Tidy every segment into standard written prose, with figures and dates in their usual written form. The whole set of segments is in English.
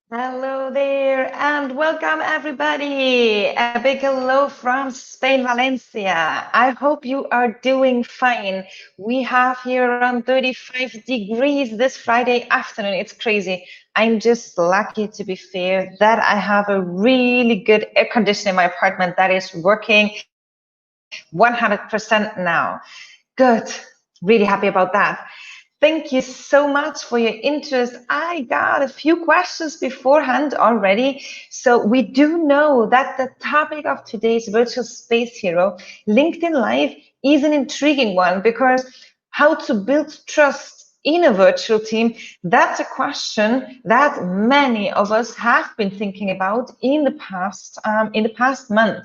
Hello there and welcome everybody. A big hello from Spain, Valencia. I hope you are doing fine. We have here around 35 degrees this Friday afternoon. It's crazy. I'm just lucky, to be fair, that I have a really good air conditioner in my apartment that is working 100% now. Good. Really happy about that. Thank you so much for your interest. I got a few questions beforehand already. So we do know that the topic of today's Virtual Space Hero, LinkedIn Live, is an intriguing one because how to build trust in a virtual team, that's a question that many of us have been thinking about in the past month.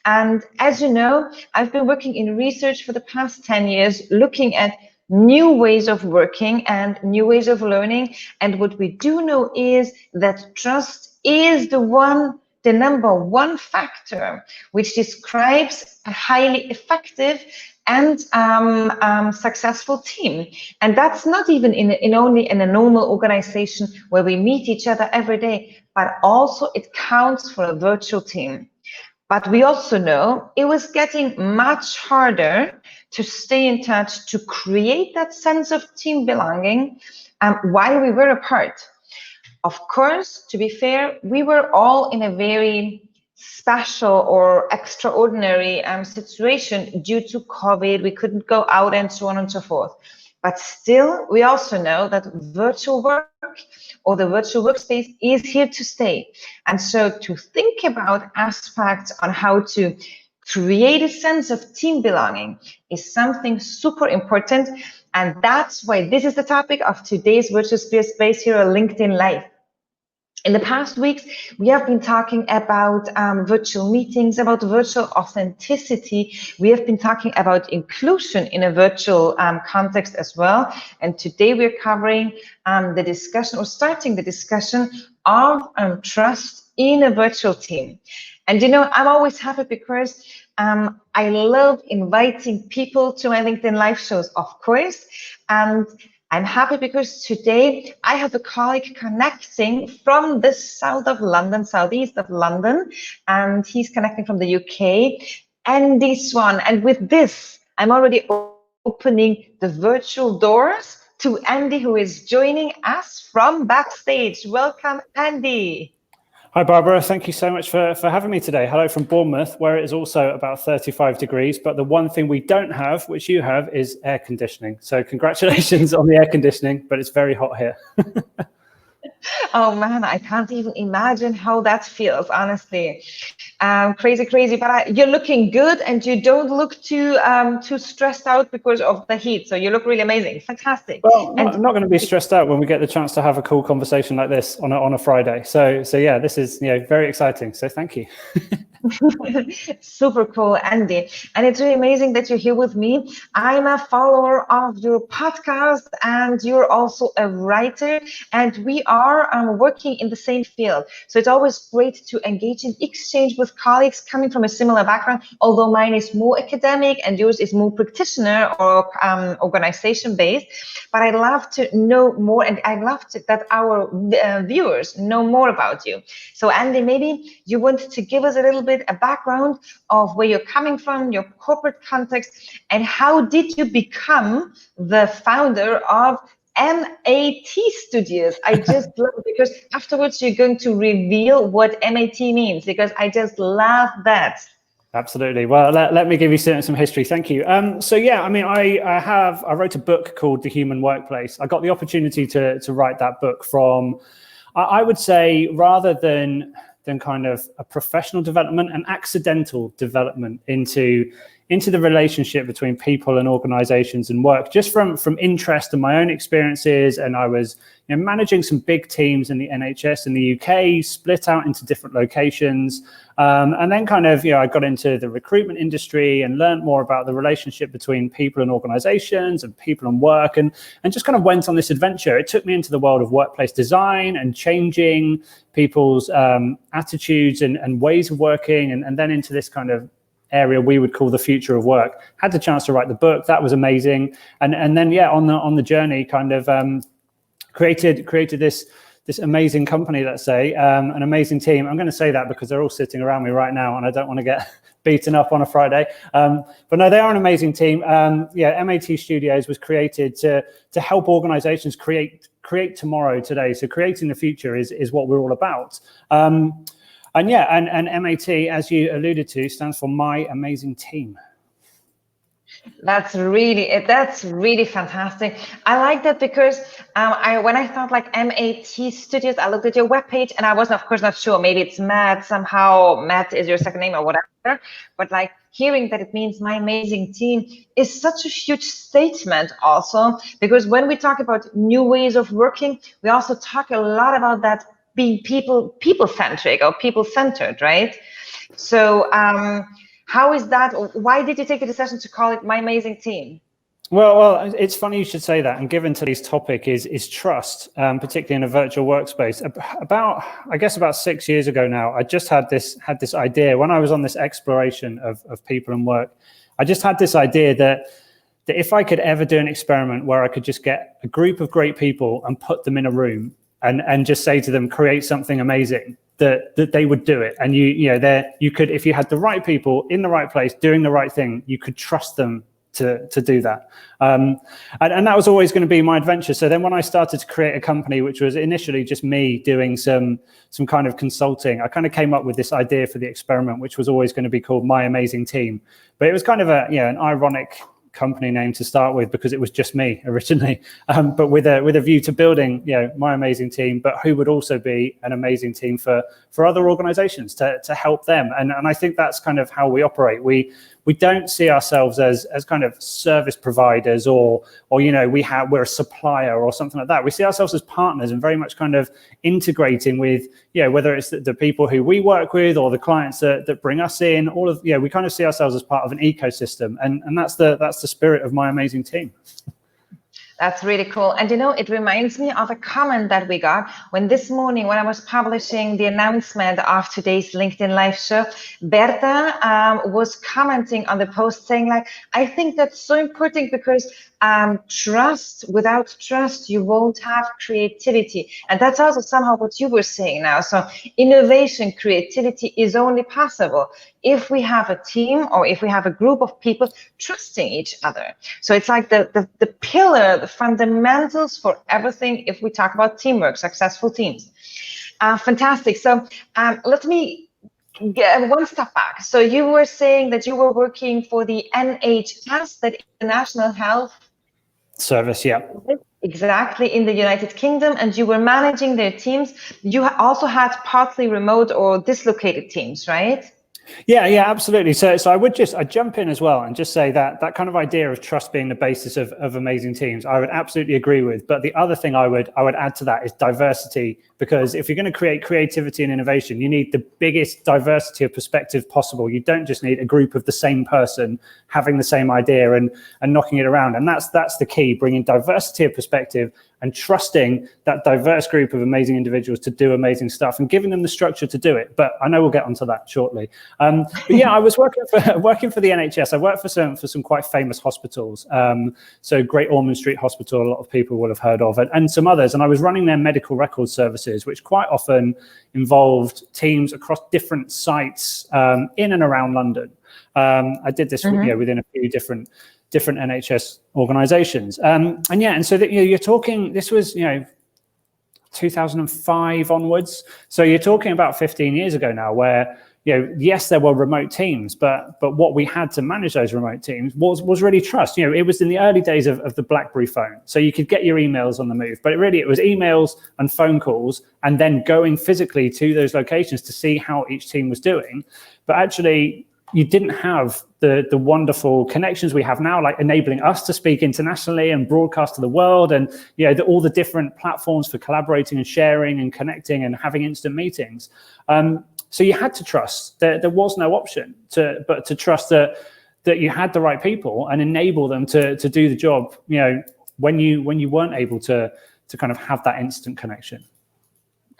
And as you know, I've been working in research for the past 10 years, looking at new ways of working and new ways of learning. And what we do know is that trust is the number one factor which describes a highly effective and successful team. And that's not even only in a normal organization where we meet each other every day, but also it counts for a virtual team. But we also know it was getting much harder to stay in touch, to create that sense of team belonging while we were apart. Of course, to be fair, we were all in a very special or extraordinary situation due to COVID. We couldn't go out and so on and so forth. But still, we also know that virtual work or the virtual workspace is here to stay. And so to think about aspects on how to create a sense of team belonging is something super important. And that's why this is the topic of today's Virtual Space Hero LinkedIn Live. In the past weeks, we have been talking about virtual meetings, about virtual authenticity. We have been talking about inclusion in a virtual context as well. And today we're covering the discussion or starting the discussion of trust in a virtual team. And you know, I'm always happy because I love inviting people to my LinkedIn live shows, of course. And I'm happy because today I have a colleague connecting from the south of London, southeast of London, and he's connecting from the UK, Andy Swann. And with this, I'm already opening the virtual doors to Andy, who is joining us from backstage. Welcome, Andy. Hi, Barbara. Thank you so much for having me today. Hello from Bournemouth, where it is also about 35 degrees. But the one thing we don't have, which you have, is air conditioning. So congratulations on the air conditioning, but it's very hot here. Oh man, I can't even imagine how that feels, honestly. Crazy, but you're looking good and you don't look too stressed out because of the heat. So you look really amazing. Fantastic. Well, I'm not going to be stressed out when we get the chance to have a cool conversation like this on a Friday. So yeah, this is very exciting. So thank you. Super cool, Andy. And it's really amazing that you're here with me. I'm a follower of your podcast and you're also a writer, and we are working in the same field. So it's always great to engage in exchange with colleagues coming from a similar background, although mine is more academic and yours is more practitioner or organization based. But I'd love to know more, and I'd love that our viewers know more about you. So Andy, maybe you want to give us a little bit a background of where you're coming from, your corporate context, and how did you become the founder of MAT Studios? I just love it because afterwards you're going to reveal what MAT means, because I just love that. Absolutely. Well, let me give you some history. Thank you. So yeah, I mean, I wrote a book called The Human Workplace. I got the opportunity to write that book from, I would say, rather than kind of a professional development, an accidental development into the relationship between people and organizations and work, just from interest and my own experiences. And I was managing some big teams in the NHS in the UK, split out into different locations. And then kind of, I got into the recruitment industry and learned more about the relationship between people and organizations and people and work, and just kind of went on this adventure. It took me into the world of workplace design and changing people's attitudes and ways of working, and then into this kind of area we would call the future of work. Had the chance to write the book. That was amazing. And then, yeah, on the journey, kind of created this this amazing company, let's say, an amazing team. I'm going to say that because they're all sitting around me right now, and I don't want to get beaten up on a Friday. But no, they are an amazing team. Yeah, MAT Studios was created to help organizations create tomorrow today. So creating the future is what we're all about. And yeah, and MAT, as you alluded to, stands for My Amazing Team. That's really fantastic. I like that because when I thought like MAT Studios, I looked at your webpage and I was of course not sure. Maybe it's Matt somehow. Matt is your second name or whatever. But like hearing that it means My Amazing Team is such a huge statement also, because when we talk about new ways of working, we also talk a lot about that being people-centric or people-centered, right? So how is that? Why did you take the decision to call it My Amazing Team? Well, it's funny you should say that. And given today's topic is trust, particularly in a virtual workspace. About 6 years ago now, I just had this idea when I was on this exploration of people and work. I just had this idea that if I could ever do an experiment where I could just get a group of great people and put them in a room and just say to them, create something amazing, that they would do it. And you could, if you had the right people in the right place doing the right thing, you could trust them to do that. And that was always going to be my adventure. So then when I started to create a company, which was initially just me doing some kind of consulting, I kind of came up with this idea for the experiment, which was always going to be called My Amazing Team. But it was kind of an ironic company name to start with because it was just me originally, but with a view to building My Amazing Team, but who would also be an amazing team for other organizations to help them. And I think that's kind of how we operate. We don't see ourselves as kind of service providers or we're a supplier or something like that. We see ourselves as partners and very much kind of integrating with whether it's the people who we work with or the clients that bring us in. We kind of see ourselves as part of an ecosystem, and that's the spirit of My Amazing Team. That's really cool. And it reminds me of a comment that we got when this morning, when I was publishing the announcement of today's LinkedIn Live show, Berta was commenting on the post saying like, I think that's so important because without trust, you won't have creativity. And that's also somehow what you were saying now. So innovation, creativity is only possible if we have a team or if we have a group of people trusting each other. So it's like the pillar, the fundamentals for everything if we talk about teamwork, successful teams. Fantastic. So let me get one step back. So you were saying that you were working for the NHS, that is the National Health Service, yeah. Exactly, in the United Kingdom, and you were managing their teams. You also had partly remote or dislocated teams, right? Yeah, absolutely. So I'd jump in as well and just say that kind of idea of trust being the basis of amazing teams, I would absolutely agree with. But the other thing I would add to that is diversity, because if you're going to create creativity and innovation, you need the biggest diversity of perspective possible. You don't just need a group of the same person having the same idea and knocking it around. And that's the key, bringing diversity of perspective and trusting that diverse group of amazing individuals to do amazing stuff and giving them the structure to do it. But I know we'll get onto that shortly. But yeah, I was working for the NHS. I worked for some quite famous hospitals. So Great Ormond Street Hospital, a lot of people will have heard of, and some others. And I was running their medical record services, which quite often involved teams across different sites in and around London. I did this within a few different NHS organizations. And so that, you're talking, this was, 2005 onwards. So you're talking about 15 years ago now where, yes, there were remote teams, but what we had to manage those remote teams was really trust. It was in the early days of the BlackBerry phone. So you could get your emails on the move, but it was emails and phone calls and then going physically to those locations to see how each team was doing. But actually, you didn't have the wonderful connections we have now, like enabling us to speak internationally and broadcast to the world, and all the different platforms for collaborating and sharing and connecting and having instant meetings. So you had to trust. There was no option but to trust that you had the right people and enable them to do the job. When you weren't able to kind of have that instant connection.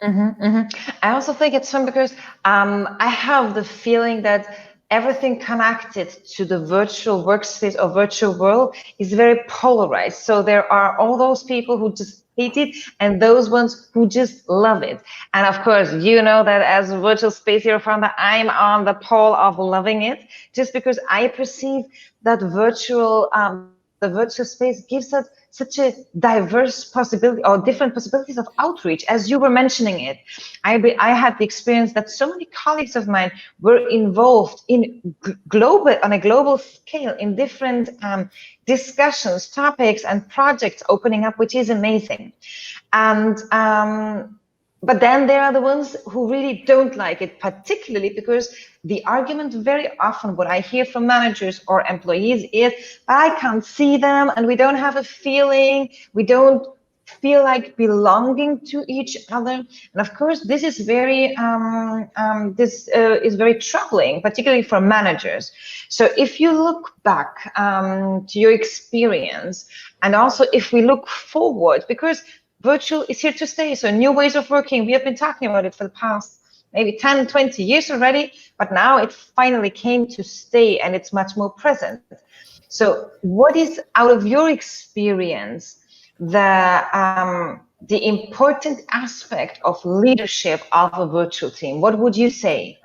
I also think it's fun because I have the feeling that everything connected to the virtual workspace or virtual world is very polarized. So there are all those people who just hate it, and those ones who just love it. And of course, you know that as a virtual space hero founder, I'm on the pole of loving it, just because I perceive that the virtual space gives us such a diverse possibility or different possibilities of outreach, as you were mentioning it. I had the experience that so many colleagues of mine were involved in on a global scale in different discussions, topics, and projects opening up, which is amazing. And but then there are the ones who really don't like it, particularly because the argument very often, what I hear from managers or employees is, I can't see them and we don't have a feeling, we don't feel like belonging to each other. And of course, this is very troubling, particularly for managers. So if you look back to your experience, and also if we look forward, because virtual is here to stay. So new ways of working, we have been talking about it for the past maybe 10, 20 years already, but now it finally came to stay and it's much more present. So what is, out of your experience, the important aspect of leadership of a virtual team? What would you say?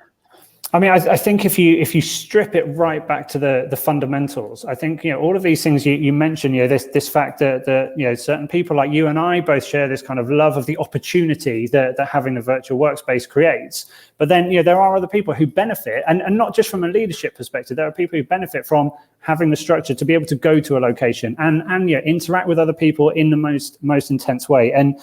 I mean, I think if you strip it right back to the fundamentals, I think, you know, all of these things you mentioned, you know, this fact that you know, certain people like you and I both share this kind of love of the opportunity that having a virtual workspace creates. But then, you know, there are other people who benefit, and not just from a leadership perspective. There are people who benefit from having the structure to be able to go to a location and you know, interact with other people in the most intense way. And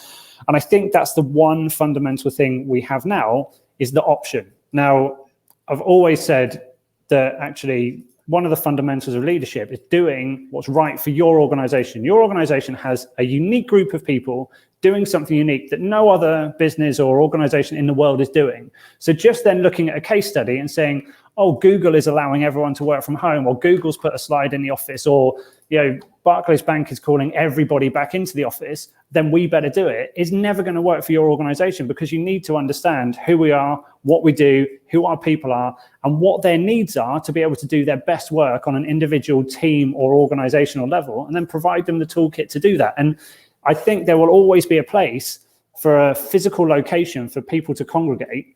I think that's the one fundamental thing we have now, is the option. Now, I've always said that actually one of the fundamentals of leadership is doing what's right for your organization. Your organization has a unique group of people doing something unique that no other business or organization in the world is doing. So just then looking at a case study and saying, oh, Google is allowing everyone to work from home, or Google's put a slide in the office, or, you know, Barclays Bank is calling everybody back into the office, then we better do it, is never going to work for your organization, because you need to understand who we are, what we do, who our people are, and what their needs are to be able to do their best work on an individual team or organizational level, and then provide them the toolkit to do that. And I think there will always be a place for a physical location for people to congregate.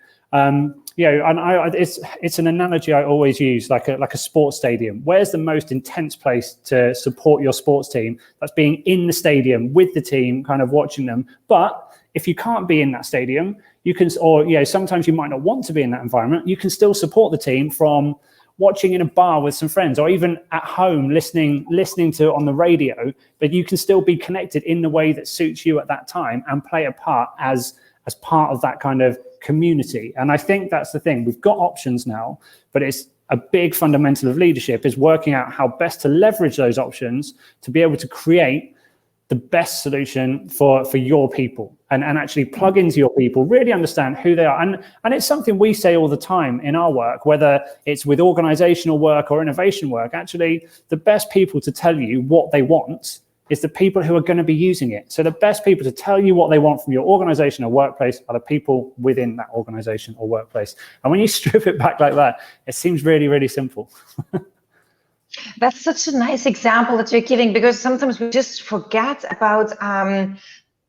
You know, and it's an analogy I always use, like a sports stadium. Where's the most intense place to support your sports team? That's being in the stadium with the team, kind of watching them. But if you can't be in that stadium, you can, or, you know, sometimes you might not want to be in that environment, you can still support the team from watching in a bar with some friends, or even at home listening to on the radio. But you can still be connected in the way that suits you at that time, and play a part as part of that kind of community. And I think that's the thing. We've got options now, but it's a big fundamental of leadership is working out how best to leverage those options to be able to create the best solution for your people, and actually plug into your people, really understand who they are. And it's something we say all the time in our work, whether it's with organizational work or innovation work. Actually, the best people to tell you what they want is the people who are going to be using it. So the best people to tell you what they want from your organization or workplace are the people within that organization or workplace. And when you strip it back like that, it seems really, really simple. That's such a nice example that you're giving, because sometimes we just forget about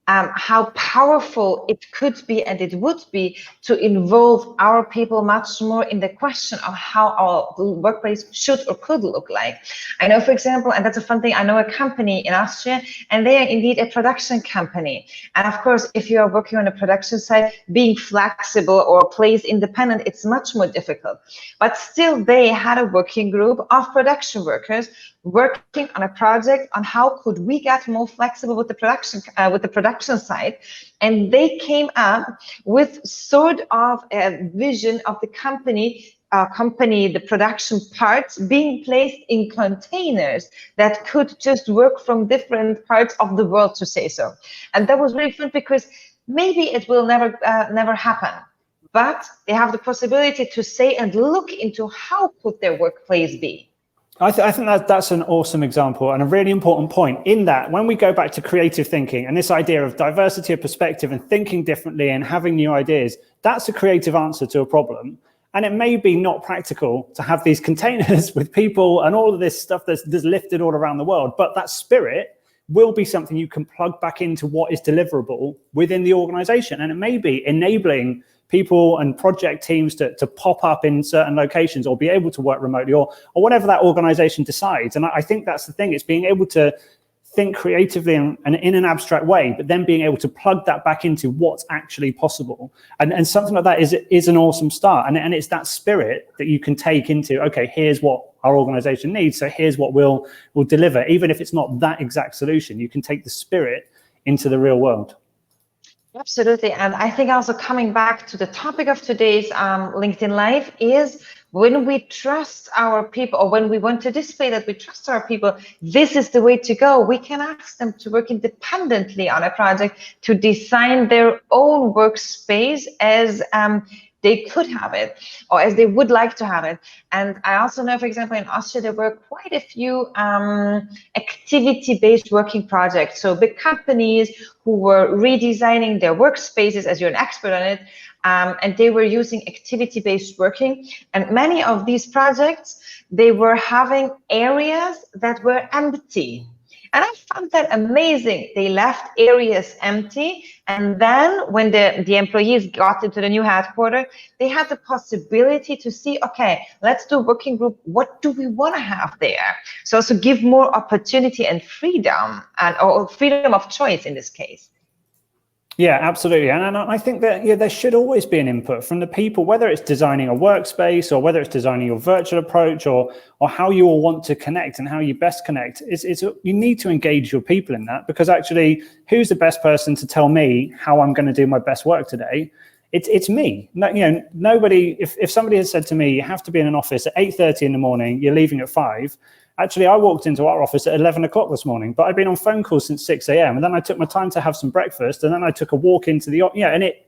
how powerful it could be, and it would be, to involve our people much more in the question of how our workplace should or could look like. I know, for example, and that's a fun thing, I know a company in Austria, and they are indeed a production company. And of course, if you are working on a production site, being flexible or place independent, it's much more difficult. But still, they had a working group of production workers working on a project on how could we get more flexible with the production side, and they came up with sort of a vision of the company, the production parts being placed in containers that could just work from different parts of the world, to say so. And that was really fun, because maybe it will never happen, but they have the possibility to say and look into how could their workplace be. I think that's an awesome example, and a really important point, in that when we go back to creative thinking and this idea of diversity of perspective and thinking differently and having new ideas, that's a creative answer to a problem. And it may be not practical to have these containers with people and all of this stuff that's lifted all around the world, but that spirit will be something you can plug back into what is deliverable within the organization. And it may be enabling people and project teams to pop up in certain locations or be able to work remotely or whatever that organization decides. And I think that's the thing. It's being able to think creatively and in an abstract way, but then being able to plug that back into what's actually possible. And something like that is an awesome start. And it's that spirit that you can take into, okay, here's what our organization needs. So here's what we'll deliver. Even if it's not that exact solution, you can take the spirit into the real world. Absolutely. And I think also coming back to the topic of today's LinkedIn Live is when we trust our people, or when we want to display that we trust our people, this is the way to go. We can ask them to work independently on a project, to design their own workspace as they could have it, or as they would like to have it. And I also know, for example, in Austria, there were quite a few activity-based working projects. So big companies who were redesigning their workspaces, as you're an expert on it, and they were using activity-based working. And many of these projects, they were having areas that were empty. And I found that amazing. They left areas empty. And then when the employees got into the new headquarters, they had the possibility to see, okay, let's do a working group. What do we want to have there? So also give more opportunity and freedom, or freedom of choice in this case. Yeah, absolutely. And I think that there should always be an input from the people, whether it's designing a workspace or whether it's designing your virtual approach or how you all want to connect and how you best connect. You need to engage your people in that, because actually, who's the best person to tell me how I'm going to do my best work today? It's me. Nobody. If somebody has said to me, you have to be in an office at 8:30 in the morning, you're leaving at 5. Actually, I walked into our office at 11 o'clock this morning, but I've been on phone calls since 6 a.m. And then I took my time to have some breakfast, and then I took a walk into the, and it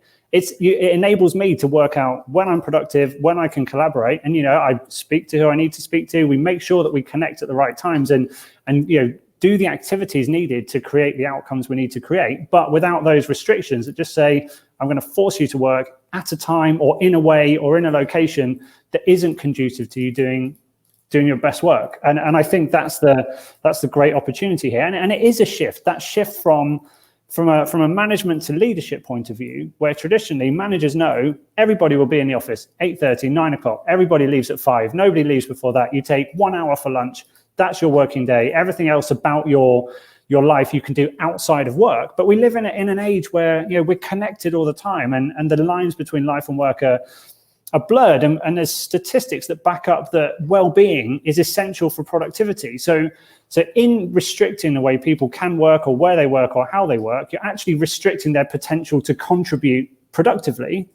enables me to work out when I'm productive, when I can collaborate. And, I speak to who I need to speak to. We make sure that we connect at the right times and do the activities needed to create the outcomes we need to create, but without those restrictions that just say, I'm going to force you to work at a time or in a way or in a location that isn't conducive to you doing your best work. And I think that's the great opportunity here. And it is a shift, that shift from a management to leadership point of view, where traditionally managers know everybody will be in the office 8:30, 9 o'clock, everybody leaves at 5, nobody leaves before that. You take 1 hour for lunch, that's your working day. Everything else about your life you can do outside of work. But we live in an age where we're connected all the time, and the lines between life and work are blurred, and there's statistics that back up that well-being is essential for productivity. So in restricting the way people can work or where they work or how they work, you're actually restricting their potential to contribute productively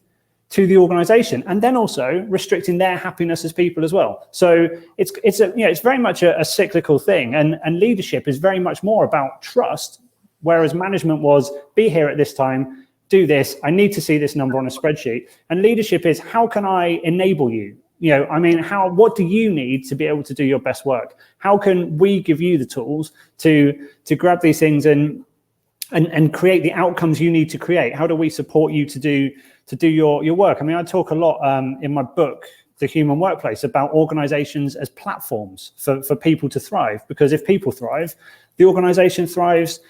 to the organization, and then also restricting their happiness as people as well. So it's very much a cyclical thing, and leadership is very much more about trust, whereas management was be here at this time, do this, I need to see this number on a spreadsheet. And leadership is, how can I enable you? What do you need to be able to do your best work? How can we give you the tools to grab these things and create the outcomes you need to create? How do we support you to do your work? I talk a lot in my book, The Human Workplace, about organizations as platforms for people to thrive, because if people thrive, the organization thrives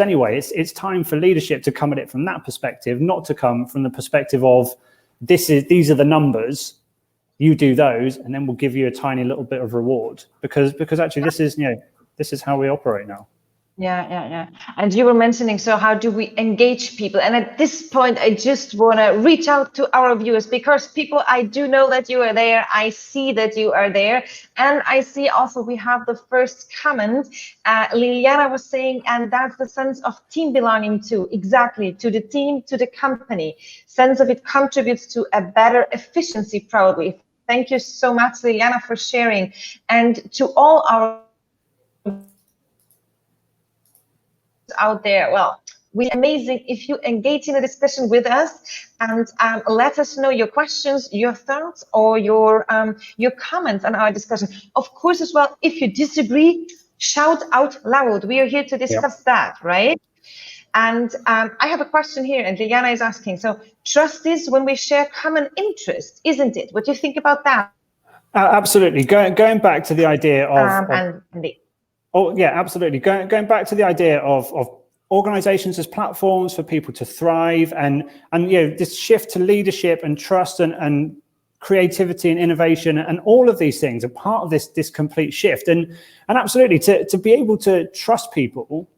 anyway. It's time for leadership to come at it from that perspective, not to come from the perspective of these are the numbers, you do those, and then we'll give you a tiny little bit of reward, because actually this is how we operate now. Yeah. And you were mentioning, so how do we engage people? And at this point, I just want to reach out to our viewers, because people, I do know that you are there. I see that you are there. And I see also we have the first comment. Liliana was saying, and that's the sense of team belonging to, exactly, to the team, to the company. Sense of it contributes to a better efficiency, probably. Thank you so much, Liliana, for sharing. And to all our out there, well, we're amazing if you engage in a discussion with us and let us know your questions, your thoughts, or your comments on our discussion. Of course, as well, if you disagree, shout out loud. We are here to discuss that, right? And I have a question here, and Liliana is asking, so trust is when we share common interest, isn't it? What do you think about that? Absolutely. Going back to the idea of Oh yeah, absolutely. Going back to the idea of organizations as platforms for people to thrive, and this shift to leadership and trust and creativity and innovation, and all of these things are part of this complete shift. And absolutely, to be able to trust people,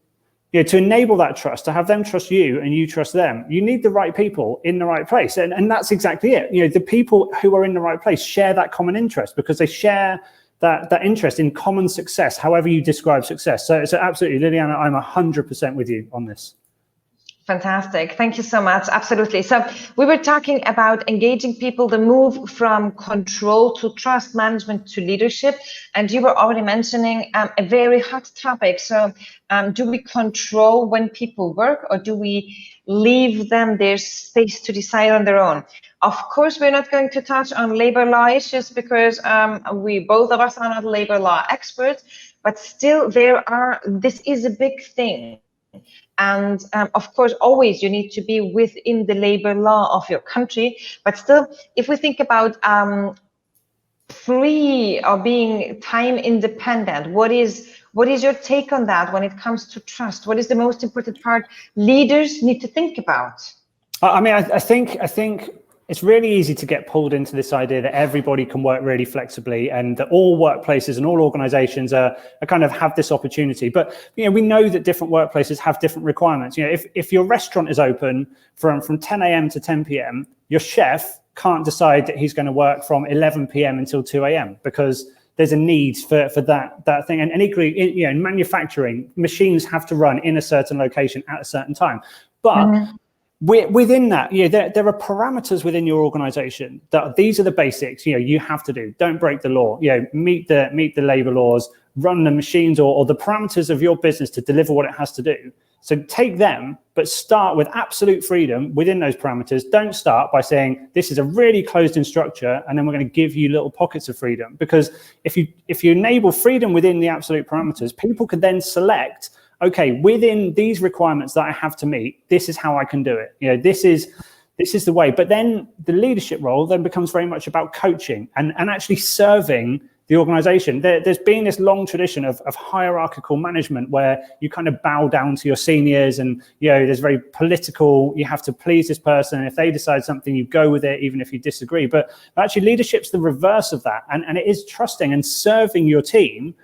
to enable that trust, to have them trust you and you trust them, you need the right people in the right place. And that's exactly it. The people who are in the right place share that common interest, because they share that interest in common success, however you describe success. So absolutely, Liliana, I'm 100% with you on this. Fantastic. Thank you so much. Absolutely. So we were talking about engaging people, the move from control to trust, management to leadership. And you were already mentioning a very hot topic. So do we control when people work, or do we leave them their space to decide on their own? Of course, we're not going to touch on labor law issues, because we both of us are not labor law experts, but still this is a big thing. And of course, always you need to be within the labor law of your country. But still, if we think about free or being time independent, what is your take on that when it comes to trust? What is the most important part leaders need to think about? I mean, I think it's really easy to get pulled into this idea that everybody can work really flexibly, and that all workplaces and all organizations are kind of have this opportunity. But we know that different workplaces have different requirements. If your restaurant is open from 10 a.m. to 10 p.m., your chef can't decide that he's going to work from 11 p.m. until 2 a.m. because there's a need for that thing. And equally, in manufacturing, machines have to run in a certain location at a certain time. But within that, there are parameters within your organization that these are the basics. You have to do. Don't break the law. Meet the labor laws. Run the machines or the parameters of your business to deliver what it has to do. So take them, but start with absolute freedom within those parameters. Don't start by saying this is a really closed-in structure, and then we're going to give you little pockets of freedom. Because if you enable freedom within the absolute parameters, people can then select, okay, within these requirements that I have to meet, this is how I can do it. This is the way. But then the leadership role then becomes very much about coaching and actually serving the organization. There's been this long tradition of hierarchical management where you kind of bow down to your seniors, and there's very political, you have to please this person, and if they decide something, you go with it even if you disagree. But actually leadership's the reverse of that, and it is trusting and serving your team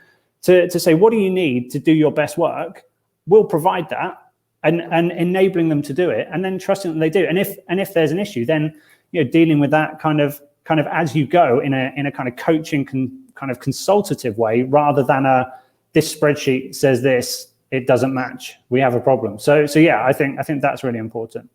to say, what do you need to do your best work? We'll provide that, and enabling them to do it, and then trusting that they do. And if there's an issue, then dealing with that kind of as you go in a kind of coaching kind of consultative way, rather than this spreadsheet says this, it doesn't match, we have a problem. So yeah, I think that's really important.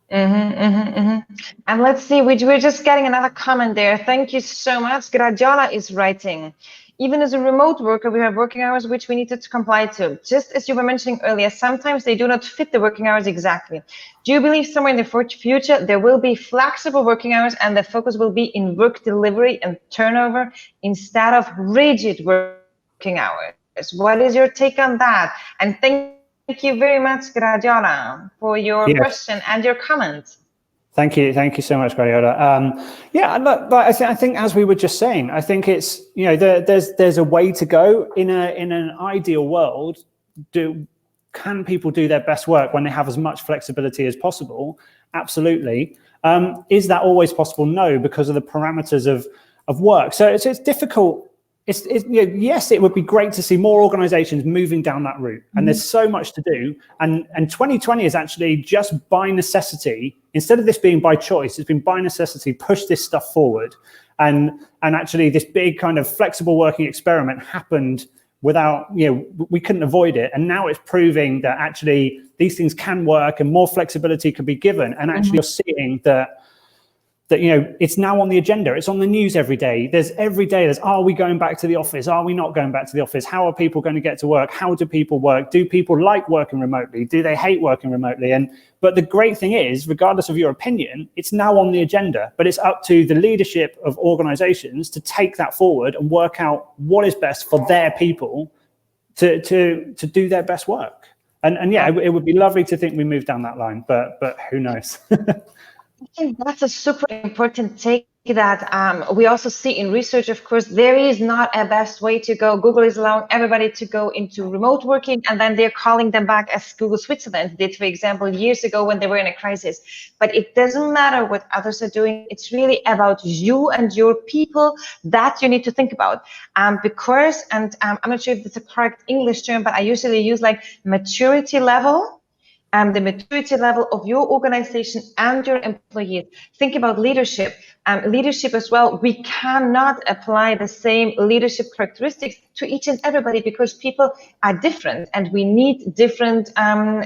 And let's see, we're just getting another comment there. Thank you so much. Gradiola is writing, even as a remote worker, we have working hours which we needed to comply to. Just as you were mentioning earlier, sometimes they do not fit the working hours exactly. Do you believe somewhere in the future there will be flexible working hours, and the focus will be in work delivery and turnover instead of rigid working hours? What is your take on that? And thank you very much, Gradiola, for your question and your comment. Thank you so much, Gradiola. Look, but I think as we were just saying, I think it's there's a way to go in an ideal world. Can people do their best work when they have as much flexibility as possible? Absolutely. Is that always possible? No, because of the parameters of work. So it's difficult. Yes, it would be great to see more organizations moving down that route, and there's so much to do. And 2020 is actually just by necessity, instead of this being by choice, it's been by necessity, push this stuff forward. And actually this big kind of flexible working experiment happened without, we couldn't avoid it. And now it's proving that actually these things can work and more flexibility can be given. And actually you're seeing that it's now on the agenda. It's on the news every day. There's, are we going back to the office? Are we not going back to the office? How are people going to get to work? How do people work? Do people like working remotely? Do they hate working remotely? But the great thing is, regardless of your opinion, it's now on the agenda, but it's up to the leadership of organizations to take that forward and work out what is best for their people to do their best work. And yeah, it would be lovely to think we move down that line, but who knows? I think that's a super important take that we also see in research, of course, there is not a best way to go. Google is allowing everybody to go into remote working, and then they're calling them back, as Google Switzerland did, for example, years ago when they were in a crisis. But it doesn't matter what others are doing. It's really about you and your people that you need to think about. Because, and I'm not sure if it's a correct English term, but I usually use like maturity level. The maturity level of your organization and your employees. Think about leadership. Leadership as well. We cannot apply the same leadership characteristics to each and everybody because people are different and we need different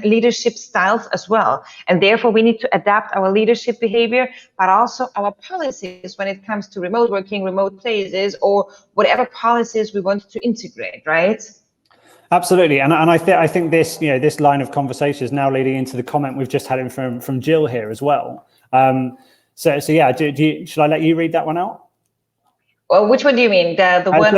leadership styles as well. And therefore, we need to adapt our leadership behavior, but also our policies when it comes to remote working, remote places, or whatever policies we want to integrate, right? Absolutely, and I think this this line of conversation is now leading into the comment we've just had in from Jill here as well. So yeah, should I let you read that one out? Well, which one do you mean? The one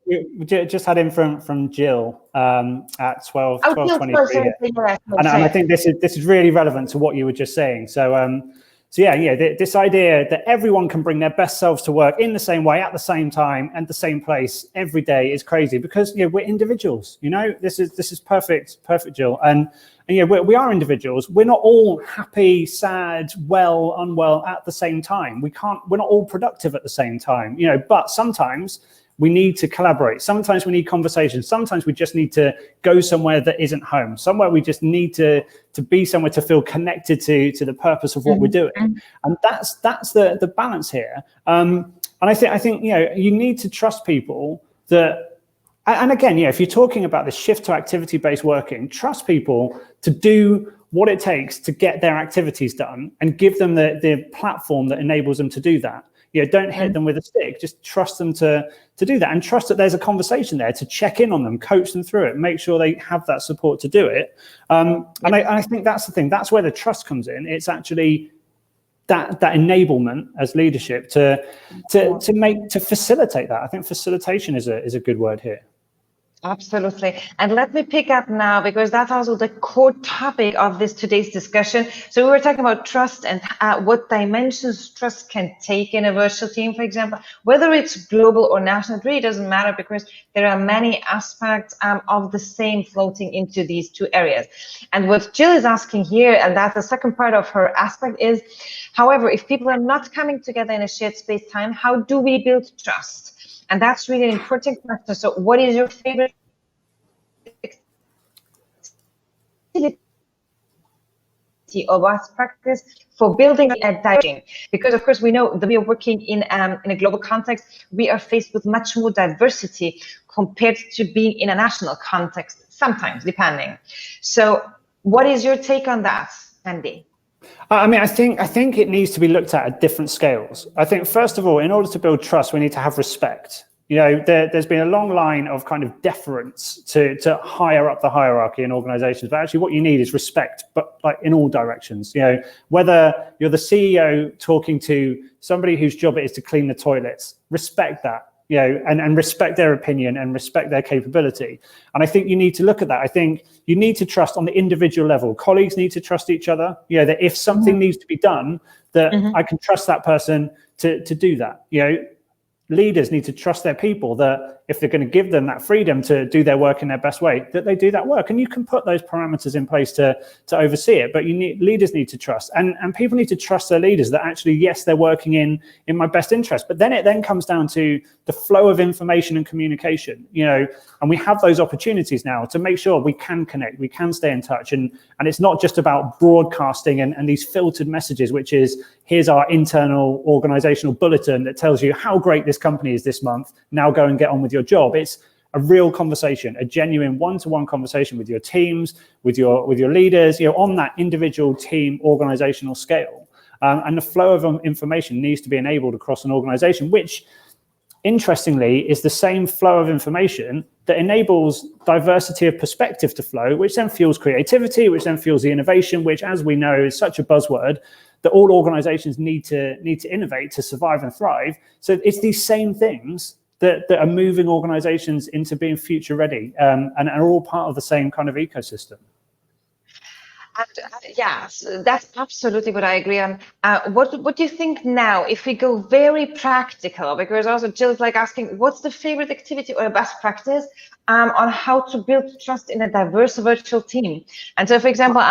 we just had in from Jill at 12:23. And I think this is really relevant to what you were just saying. So yeah, this idea that everyone can bring their best selves to work in the same way, at the same time, and the same place every day is crazy because we're individuals. This is perfect, Jill. And we are individuals. We're not all happy, sad, well, unwell at the same time. We're not all productive at the same time. But sometimes we need to collaborate. Sometimes we need conversations. Sometimes we just need to go somewhere that isn't home. Somewhere we just need to be somewhere to feel connected to the purpose of what we're doing. And that's the balance here. And I think you need to trust people that. And again, if you're talking about the shift to activity-based working, trust people to do what it takes to get their activities done and give them the platform that enables them to do that. Don't hit them with a stick. Just trust them to do that, and trust that there's a conversation there to check in on them, coach them through it, make sure they have that support to do it. And I think that's the thing. That's where the trust comes in. It's actually that enablement as leadership to facilitate that. I think facilitation is a good word here. Absolutely. And let me pick up now, because that's also the core topic of today's discussion. So we were talking about trust and what dimensions trust can take in a virtual team, for example, whether it's global or national, it really doesn't matter because there are many aspects of the same floating into these two areas. And what Jill is asking here, and that's the second part of her aspect, is, however, if people are not coming together in a shared space time, how do we build trust? And that's really an important question. So what is your favorite or best practice for building a team? Because of course we know that we are working in a global context. We are faced with much more diversity compared to being in a national context, sometimes depending. So what is your take on that, Andy? I mean, I think it needs to be looked at different scales. I think, first of all, in order to build trust, we need to have respect. There's been a long line of kind of deference to higher up the hierarchy in organizations, but actually what you need is respect, but like in all directions. Whether you're the CEO talking to somebody whose job it is to clean the toilets, respect that. And respect their opinion and respect their capability. And I think you need to look at that. I think you need to trust on the individual level. Colleagues need to trust each other. That if something needs to be done, that I can trust that person to do that. Leaders need to trust their people that if they're going to give them that freedom to do their work in their best way, that they do that work. And you can put those parameters in place to oversee it, but leaders need to trust, and people need to trust their leaders that actually, yes, they're working in my best interest. But then it comes down to the flow of information and communication, and we have those opportunities now to make sure we can connect, we can stay in touch. And it's not just about broadcasting and these filtered messages, which is, here's our internal organizational bulletin that tells you how great this company is this month. Now go and get on with your job. It's a real conversation, a genuine one-to-one conversation with your teams, with your leaders, on that individual team organizational scale. And the flow of information needs to be enabled across an organization, which interestingly is the same flow of information that enables diversity of perspective to flow, which then fuels creativity, which then fuels the innovation, which, as we know, is such a buzzword that all organizations need to innovate to survive and thrive. So it's these same things that are moving organizations into being future ready, and are all part of the same kind of ecosystem. Yes, that's absolutely what I agree on. What do you think now, if we go very practical, because also Jill's like asking, what's the favorite activity or best practice on how to build trust in a diverse virtual team? And so, for example,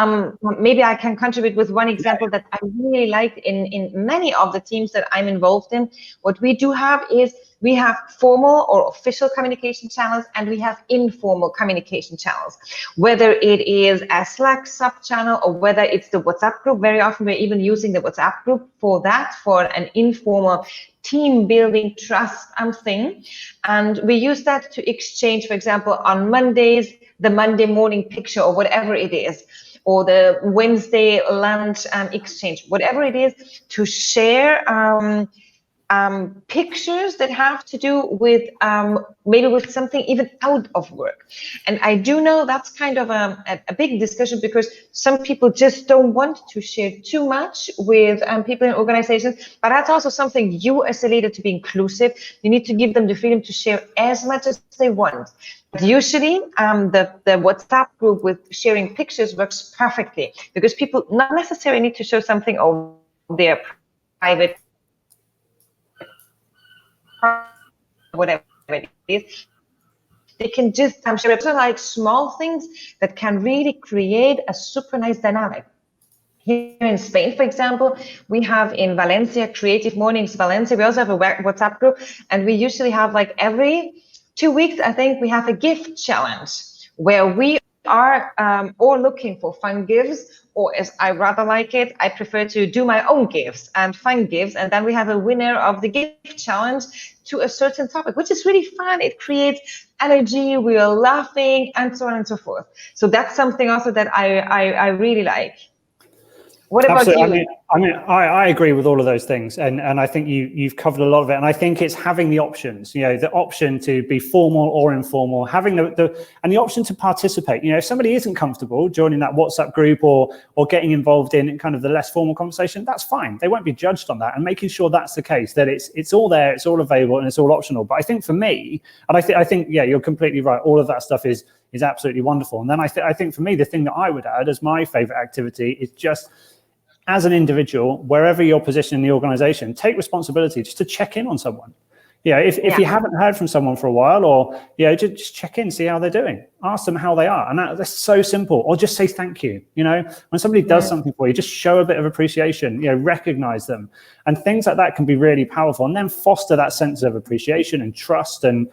maybe I can contribute with one example that I really like in many of the teams that I'm involved in. What we do have is we have formal or official communication channels, and we have informal communication channels, whether it is a Slack sub channel or whether it's the WhatsApp group. Very often we're even using the WhatsApp group for that, for an informal team building trust thing. And we use that to exchange, for example, on Mondays, the Monday morning picture or whatever it is, or the Wednesday lunch exchange, whatever it is, to share pictures that have to do with maybe with something even out of work. And I do know that's kind of a big discussion, because some people just don't want to share too much with people in organizations. But that's also something you as a leader, to be inclusive, you need to give them the freedom to share as much as they want. But usually the WhatsApp group with sharing pictures works perfectly, because people not necessarily need to show something of their private, whatever it is. They can just share like small things that can really create a super nice dynamic. Here in Spain, for example, we have in Valencia, Creative Mornings Valencia, we also have a WhatsApp group, and we usually have like every 2 weeks, I think, we have a gift challenge where we are all looking for fun gifts, or as I rather like it, I prefer to do my own gifts and fun gifts. And then we have a winner of the gift challenge to a certain topic, which is really fun. It creates energy, we are laughing, and so on and so forth. So that's something also that I really like. What about Absolutely. you? I agree with all of those things, and I think you've covered a lot of it. And I think it's having the options, the option to be formal or informal, having the option to participate. If somebody isn't comfortable joining that WhatsApp group or getting involved in kind of the less formal conversation, that's fine. They won't be judged on that, and making sure that's the case, that it's all there, it's all available, and it's all optional. But I think for me, and I think yeah, you're completely right. All of that stuff is absolutely wonderful. And then I think for me, the thing that I would add as my favorite activity is just, as an individual, wherever your position in the organization, take responsibility just to check in on someone. If you haven't heard from someone for a while, or just check in, see how they're doing, ask them how they are, and that's so simple. Or just say thank you. When somebody does something for you, just show a bit of appreciation. Recognize them, and things like that can be really powerful, and then foster that sense of appreciation and trust, and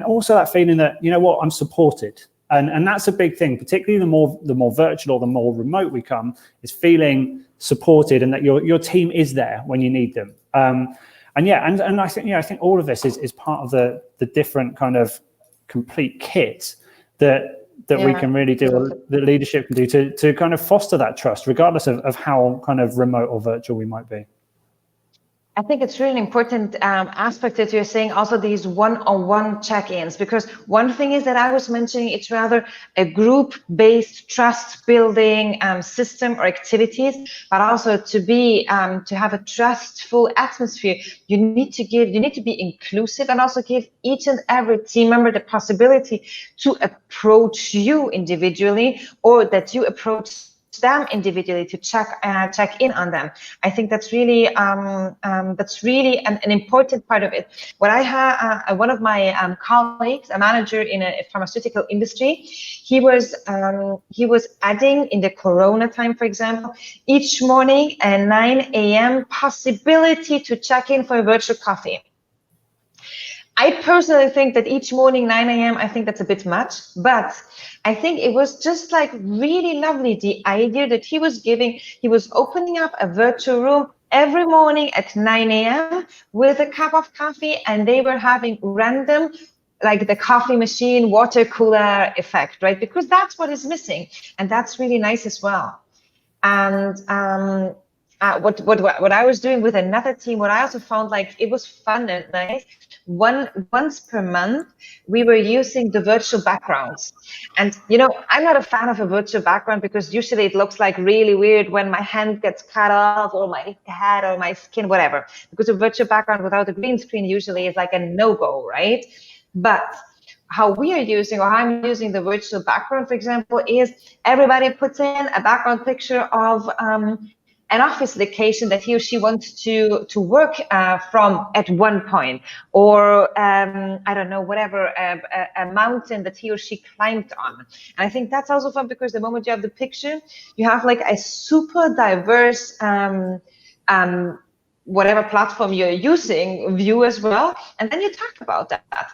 also that feeling that I'm supported. And that's a big thing, particularly the more virtual or the more remote we come, is feeling supported, and that your team is there when you need them. And I think all of this is part of the different kind of complete kit that we can really do, that leadership can do to kind of foster that trust, regardless of how kind of remote or virtual we might be. I think it's really important aspect that you're saying, also these one-on-one check-ins, because one thing is that I was mentioning, it's rather a group-based trust-building system or activities, but also to have a trustful atmosphere, you need to be inclusive, and also give each and every team member the possibility to approach you individually, or that you approach them individually to check in on them. I think that's really an important part of it. What I had, one of my colleagues, a manager in a pharmaceutical industry, he was adding in the Corona time, for example, each morning at 9 a.m. possibility to check in for a virtual coffee. I personally think that each morning 9 a.m. I think that's a bit much, but I think it was just like really lovely, the idea that he was opening up a virtual room every morning at 9 a.m. with a cup of coffee, and they were having random, like the coffee machine water cooler effect, right? Because that's what is missing, and that's really nice as well. And what I was doing with another team, what I also found like it was fun and nice, once per month we were using the virtual backgrounds. And I'm not a fan of a virtual background, because usually it looks like really weird when my hand gets cut off, or my head, or my skin, whatever, because a virtual background without a green screen usually is like a no-go, right? But how we are using, or how I'm using the virtual background, for example, is everybody puts in a background picture of an office location that he or she wants to work from at one point, or I don't know, whatever, a mountain that he or she climbed on. And I think that's also fun, because the moment you have the picture, you have like a super diverse whatever platform you're using view as well, and then you talk about that.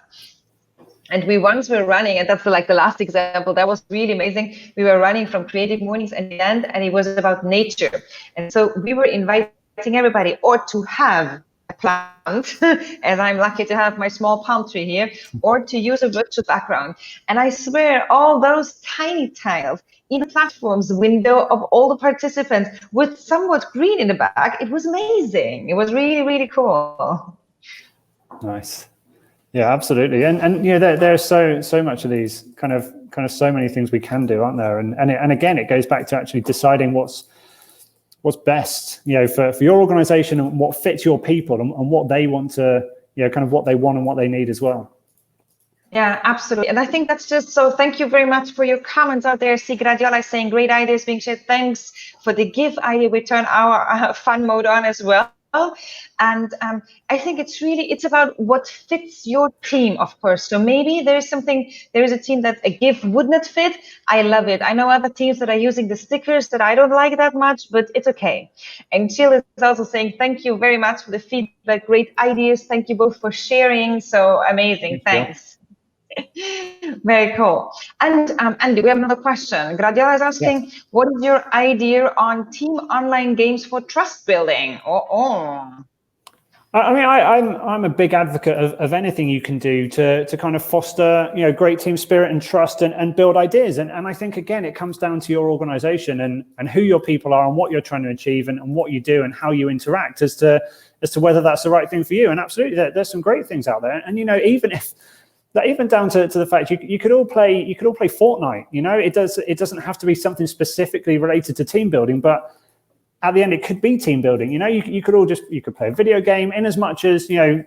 And we once were running, and that's like the last example, that was really amazing. We were running from Creative Mornings at the end, and it was about nature. And so we were inviting everybody, or to have a plant, as I'm lucky to have my small palm tree here, or to use a virtual background. And I swear, all those tiny tiles in the platform's window of all the participants with somewhat green in the back, it was amazing. It was really, really cool. Nice. Yeah, absolutely. And you know, there's so much of these kind of so many things we can do, aren't there? And again, it goes back to actually deciding what's best, you know, for your organization, and what fits your people, and what they want to, you know, kind of what they want and what they need as well. Yeah, absolutely. And I think that's just so. Thank you very much for your comments out there. See, Gradiola is saying great ideas being shared. Thanks for the give idea. We turn our fun mode on as well. And I think it's about what fits your team, of course. So maybe there is a team that a GIF would not fit. I love it. I know other teams that are using the stickers that I don't like that much, but it's okay. And Jill is also saying, thank you very much for the feedback. Great ideas. Thank you both for sharing. So amazing. Thanks. Very cool. And Andy, we have another question. Gradiola is asking, yes, what is your idea on team online games for trust building? I mean, I'm a big advocate of anything you can do to kind of foster, you know, great team spirit and trust and build ideas. And I think, again, it comes down to your organization and who your people are and what you're trying to achieve and what you do and how you interact as to whether that's the right thing for you. And absolutely, there's some great things out there. And, you know, even down to the fact you could all play Fortnite. You know, it doesn't have to be something specifically related to team building, but at the end it could be team building. You know, you could play a video game, in as much as, you know,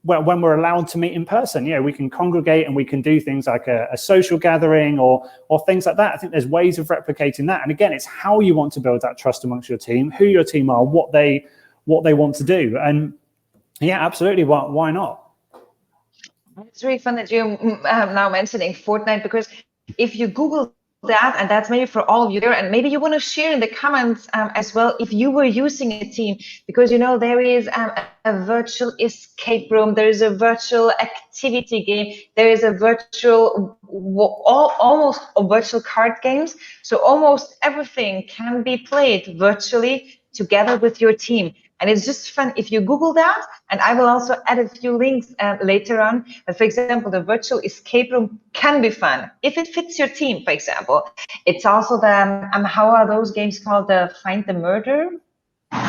when we're allowed to meet in person. You know, we can congregate and we can do things like a social gathering or things like that. I think there's ways of replicating that. And again, it's how you want to build that trust amongst your team, who your team are, what they want to do. And yeah, absolutely, why not? It's really fun that you're now mentioning Fortnite, because if you Google that, and that's maybe for all of you there, and maybe you want to share in the comments as well, if you were using a team, because, you know, there is a virtual escape room, there is a virtual activity game, there is a virtual, almost virtual card games. So almost everything can be played virtually together with your team. And it's just fun if you Google that, and I will also add a few links later on. But for example, the virtual escape room can be fun if it fits your team, for example. It's also the, how are those games called? The Find the Murder,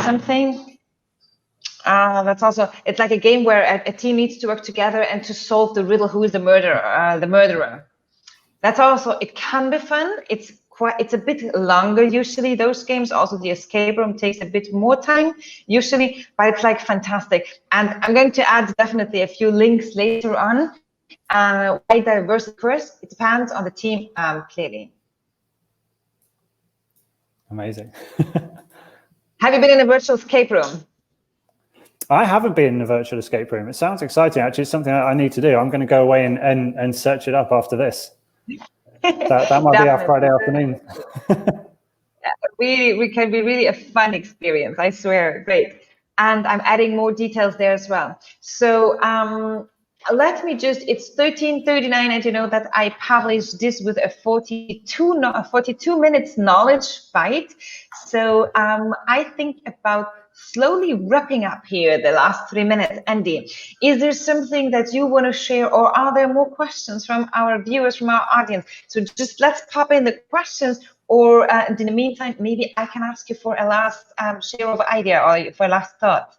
something. That's also, it's like a game where a team needs to work together and to solve the riddle, who is the murderer. That's also, it can be fun. It's a bit longer usually, those games. Also, the escape room takes a bit more time usually, but it's like fantastic. And I'm going to add definitely a few links later on. Why diverse first? It depends on the team, clearly. Amazing. Have you been in a virtual escape room? I haven't been in a virtual escape room. It sounds exciting, actually. It's something I need to do. I'm going to go away and search it up after this. That might be our Friday afternoon. We can be really a fun experience, I swear. Great. And I'm adding more details there as well. So let me just, it's 13:39, and you know that I published this with a 42 minutes knowledge bite. So I think about slowly wrapping up here the last 3 minutes. Andy, is there something that you want to share, or are there more questions from our viewers, from our audience? So just let's pop in the questions, or in the meantime, maybe I can ask you for a last share of idea, or for a last thought.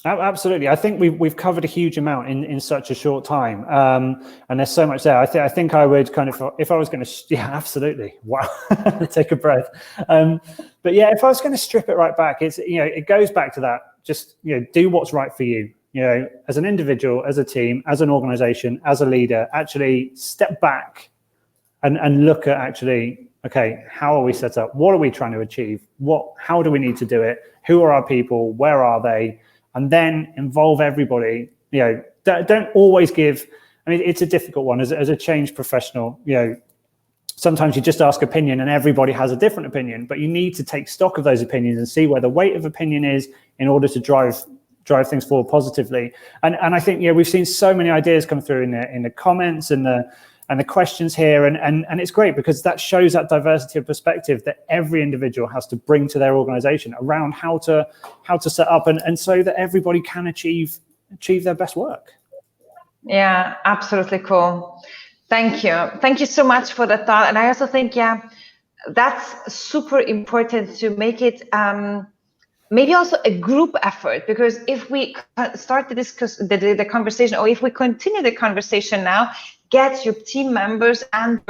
Absolutely. I think we've covered a huge amount in such a short time, and there's so much there. I think I would kind of, if I was going to, yeah, absolutely. Wow, take a breath. But yeah, if I was going to strip it right back, it's, you know, it goes back to that. Just, you know, do what's right for you. as an individual, as a team, as an organization, as a leader, actually step back and look at actually, okay, how are we set up? What are we trying to achieve? How do we need to do it? Who are our people? Where are they? And then involve everybody. Don't always give. I mean, it's a difficult one as a change professional. Sometimes you just ask opinion and everybody has a different opinion, but you need to take stock of those opinions and see where the weight of opinion is in order to drive things forward positively. And I think we've seen so many ideas come through in the comments and the questions here, and it's great because that shows that diversity of perspective that every individual has to bring to their organization around how to set up and so that everybody can achieve their best work. Yeah, absolutely cool. Thank you so much for the thought. And I also think that's super important to make it maybe also a group effort, because if we start to discuss the conversation, or if we continue the conversation now, get your team members and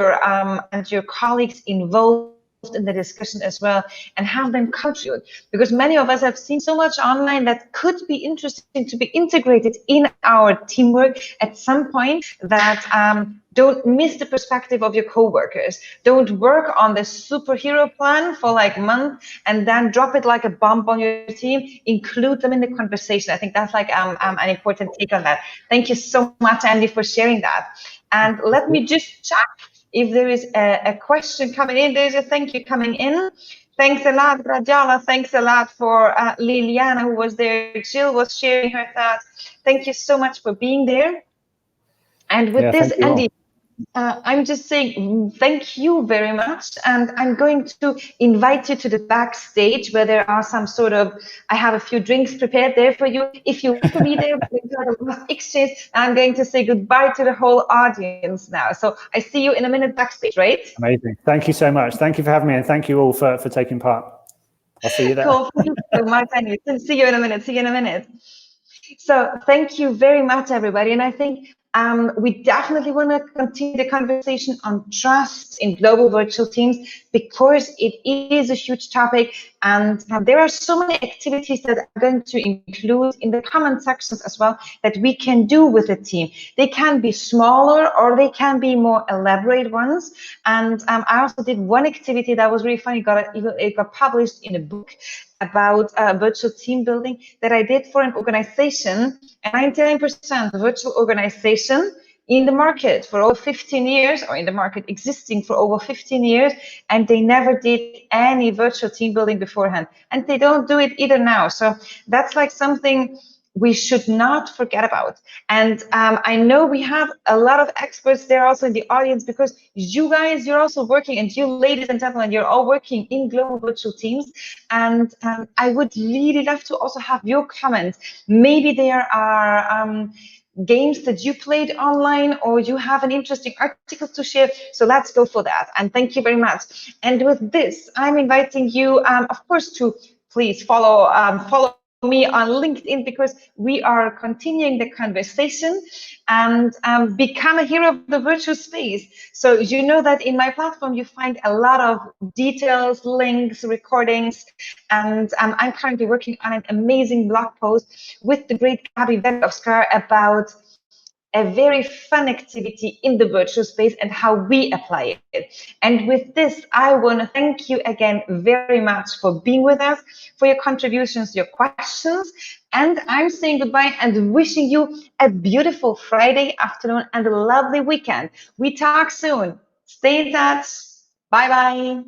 your colleagues involved in the discussion as well, and have them contribute, because many of us have seen so much online that could be interesting to be integrated in our teamwork at some point. That don't miss the perspective of your coworkers. Don't work on the superhero plan for like a month and then drop it like a bomb on your team. Include them in the conversation. I think that's like an important take on that. Thank you so much, Andy, for sharing that. And let me just check if there is a question coming in. There's a thank you coming in. Thanks a lot, Rajala. Thanks a lot for Liliana, who was there. Jill was sharing her thoughts. Thank you so much for being there. And with this, Andy, I'm just saying thank you very much, and I'm going to invite you to the backstage where there are some I have a few drinks prepared there for you. If you want to be there, we're going to have a exchange. I'm going to say goodbye to the whole audience now. So I see you in a minute backstage, right? Amazing. Thank you so much. Thank you for having me, and thank you all for taking part. I'll see you there. Cool. Thank you so much, Andy. See you in a minute. So thank you very much, everybody. And I think we definitely want to continue the conversation on trust in global virtual teams, because it is a huge topic, and there are so many activities that I'm going to include in the comment sections as well that we can do with the team. They can be smaller or they can be more elaborate ones. And I also did one activity that was really fun. It got published in a book about virtual team building that I did for an organization, a 99% virtual organization in the market for over 15 years, or in the market existing for over 15 years, and they never did any virtual team building beforehand, and they don't do it either now. So that's like something we should not forget about. And I know we have a lot of experts there also in the audience, because you guys, you're also working, and you ladies and gentlemen, you're all working in global virtual teams. And I would really love to also have your comments. Maybe there are games that you played online, or you have an interesting article to share. So let's go for that. And thank you very much. And with this, I'm inviting you, of course, to please follow me on LinkedIn, because we are continuing the conversation, and become a hero of the virtual space. So you know that in my platform you find a lot of details, links, recordings, and I'm currently working on an amazing blog post with the great Gabi Vedovskar about a very fun activity in the virtual space and how we apply it. And with this, I want to thank you again very much for being with us, for your contributions, your questions. And I'm saying goodbye and wishing you a beautiful Friday afternoon and a lovely weekend. We talk soon. Stay in touch. Bye-bye.